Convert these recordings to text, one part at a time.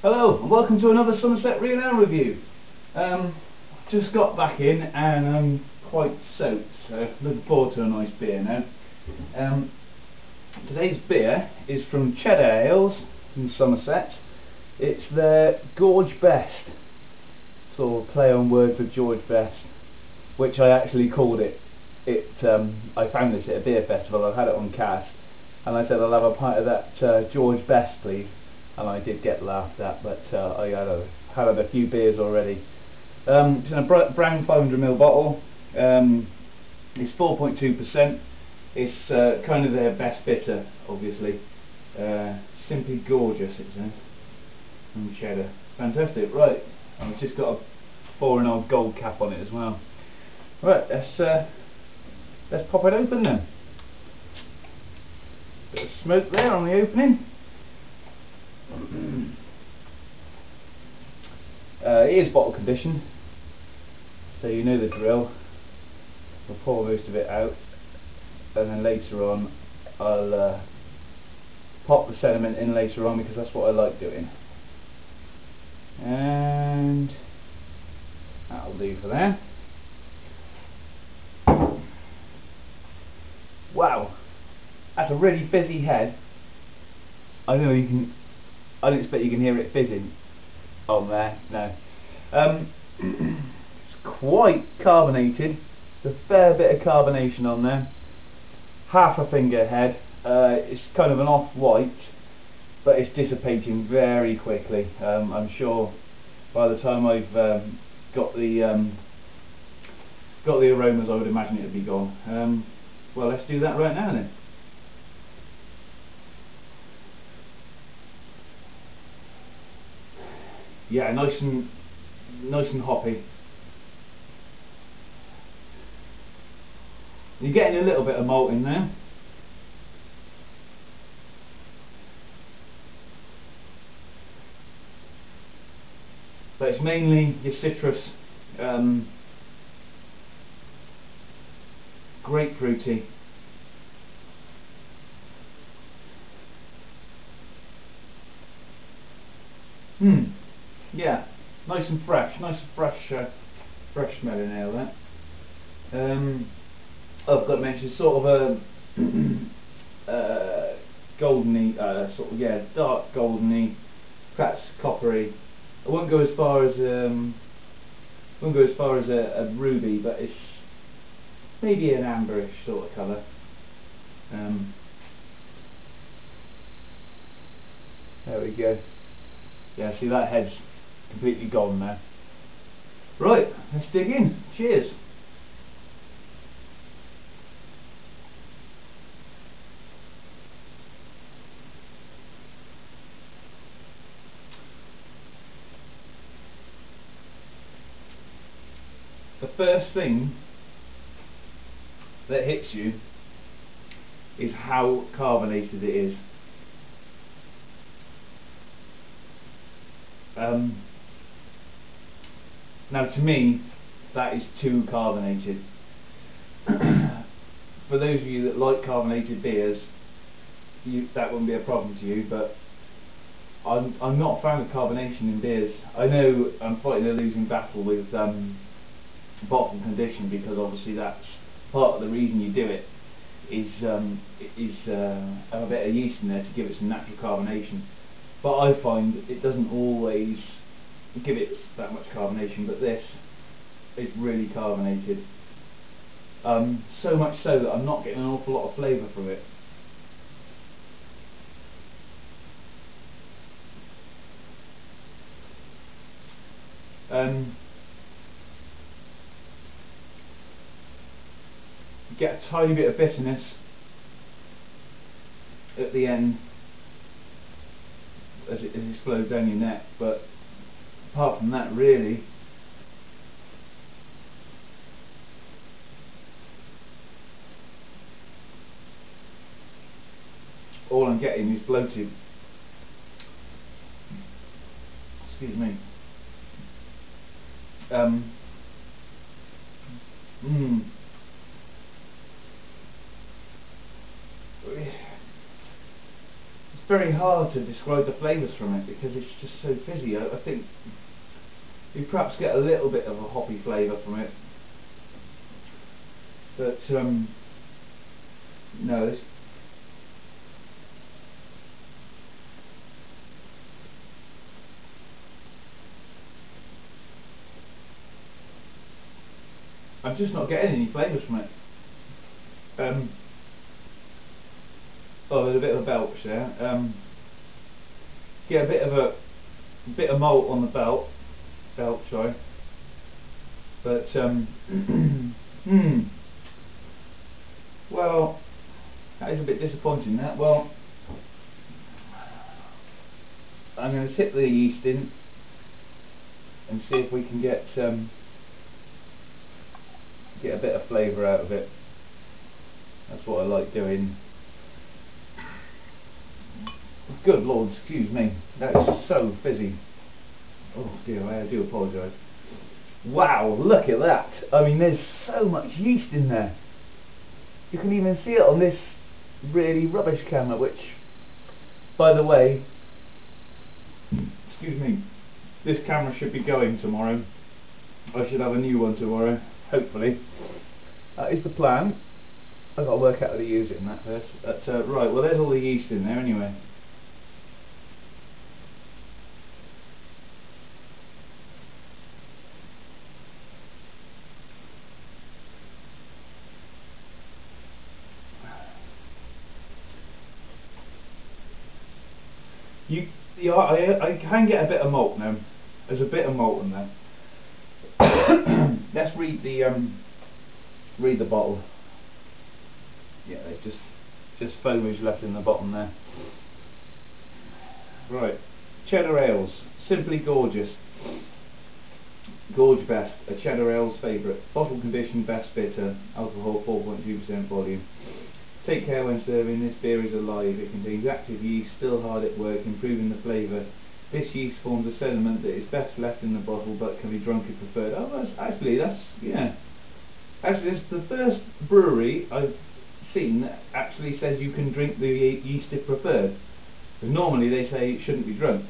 Hello and welcome to another Somerset Real Ale review. Just got back in and I'm quite soaked, so looking forward to a nice beer now. Today's beer is from Cheddar Ales in Somerset. It's their Gorge Best, sort of play on words with George Best, which I actually called it. I found this at a beer festival. I had it on cask and I said I'll have a pint of that George Best please. And I did get laughed at, but I had a few beers already. It's in a brown 500ml bottle. It's 4.2%. It's kind of their best bitter, obviously. Simply gorgeous, it says. And Cheddar. Fantastic, right. I've just got a 4.5 gold cap on it as well. Right, let's pop it open then. Bit of smoke there on the opening. It is bottle conditioned, so you know the drill. We'll pour most of it out, and then later on I'll pop the sediment in later on because that's what I like doing. And that'll do for there. Wow, that's a really fizzy head. I know you can. I don't expect you can hear it fizzing on there, no. It's quite carbonated. There's a fair bit of carbonation on there. Half a finger head. It's kind of an off-white, but it's dissipating very quickly. I'm sure by the time I've got the aromas, I would imagine it would be gone. Well, let's do that right now then. Yeah, nice and hoppy. You're getting a little bit of malt in there. But it's mainly your citrus, grapefruity. Yeah, nice and fresh, fresh smelling ale that. I've got to mention sort of a goldeny, dark goldeny, perhaps coppery. I won't go as far as a ruby, but it's maybe an amberish sort of colour. There we go. Yeah, see that head's completely gone now. Right, let's dig in. Cheers. The first thing that hits you is how carbonated it is. Now to me that is too carbonated. For those of you that like carbonated beers, that wouldn't be a problem to you, but I'm not a fan of carbonation in beers. I know I'm fighting a losing battle with bottle condition, because obviously that's part of the reason you do it, is have a bit of yeast in there to give it some natural carbonation. But I find it doesn't always give it that much carbonation, but this is really carbonated. So much so that I'm not getting an awful lot of flavour from it. You get a tiny bit of bitterness at the end as it flows down your neck, but apart from that, really, all I'm getting is bloated. Excuse me. very hard to describe the flavours from it because it's just so fizzy. I think you perhaps get a little bit of a hoppy flavour from it, but no, this I'm just not getting any flavours from it. Oh, there's a bit of a belch there. Get a bit of malt on the belch, sorry. But well, that is a bit disappointing. That well, I'm going to tip the yeast in and see if we can get a bit of flavour out of it. That's what I like doing. Good Lord, excuse me, that is so fizzy. Oh dear, I do apologise. Wow, look at that. I mean, there's so much yeast in there. You can even see it on this really rubbish camera, which, by the way, excuse me, this camera should be going tomorrow. I should have a new one tomorrow, hopefully. That is the plan. I've got to work out how to use it in that first. But, right, well there's all the yeast in there anyway. I can get a bit of malt now. There's a bit of malt in there. Let's read the bottle. Yeah, there's just foamage left in the bottom there. Right, Cheddar Ales, simply gorgeous. Gorge Best, a Cheddar Ales favourite. Bottle condition, best bitter. Alcohol 4.2% volume. Take care when serving, this beer is alive. It contains active yeast, still hard at work, improving the flavour. This yeast forms a sediment that is best left in the bottle but can be drunk if preferred. Oh, yeah. Actually, this is the first brewery I've seen that actually says you can drink the yeast if preferred. Because normally they say it shouldn't be drunk.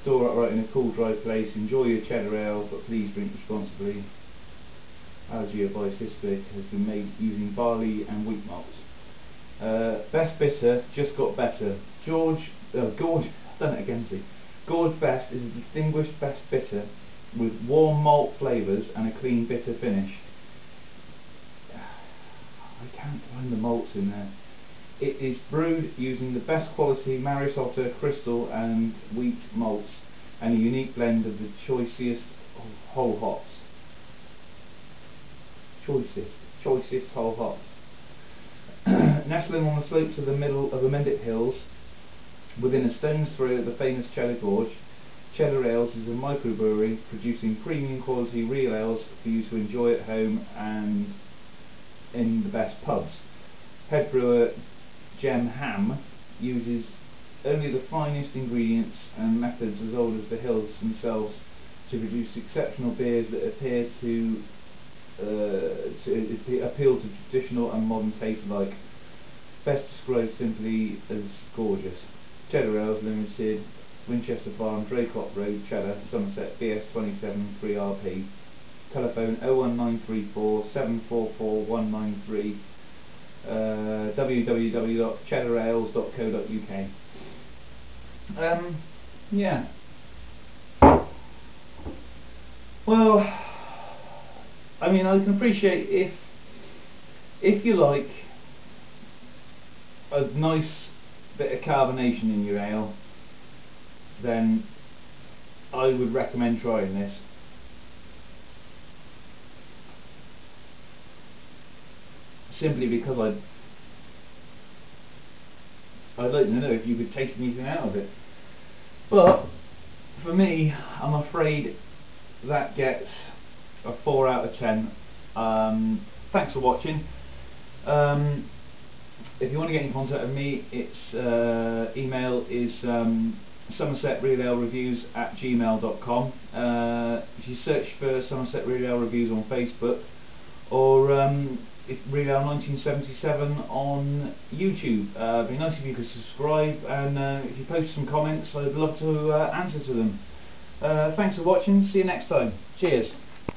Store upright in a cool, dry place. Enjoy your cheddar ale, but please drink responsibly. Algae by Sister has been made using barley and wheat malts. Best bitter just got better. Gorge, I've done it again. See, Gorge Best is a distinguished best bitter with warm malt flavours and a clean bitter finish. I can't find the malts in there. It is brewed using the best quality Maris Otter, crystal and wheat malts and a unique blend of the choicest whole hops. Choicest whole hops. Nestling on the slopes of the middle of the Mendip Hills, within a stone's throw of the famous Cheddar Gorge, Cheddar Ales is a microbrewery producing premium quality real ales for you to enjoy at home and in the best pubs. Head brewer Jem Ham uses only the finest ingredients and methods as old as the hills themselves to produce exceptional beers that appear to appeal to traditional and modern taste alike. Best described simply as gorgeous. Cheddar Ales Limited, Winchester Farm, Draycott Road, Cheddar, Somerset, BS 27 3RP. Telephone 01934 744 193. www.cheddarales.co.uk. Yeah. Well, I mean, I can appreciate if you like a nice bit of carbonation in your ale, then I would recommend trying this. Simply because I'd like to know if you could taste anything out of it. But for me, I'm afraid that gets a 4 out of 10. Thanks for watching. If you want to get in contact with me, its email is somersetrealalreviews@gmail.com. If you search for Somerset Real Ale Reviews on Facebook, or Real Ale 1977 on YouTube. It'd be nice if you could subscribe, and if you post some comments, I'd love to answer to them. Thanks for watching. See you next time. Cheers.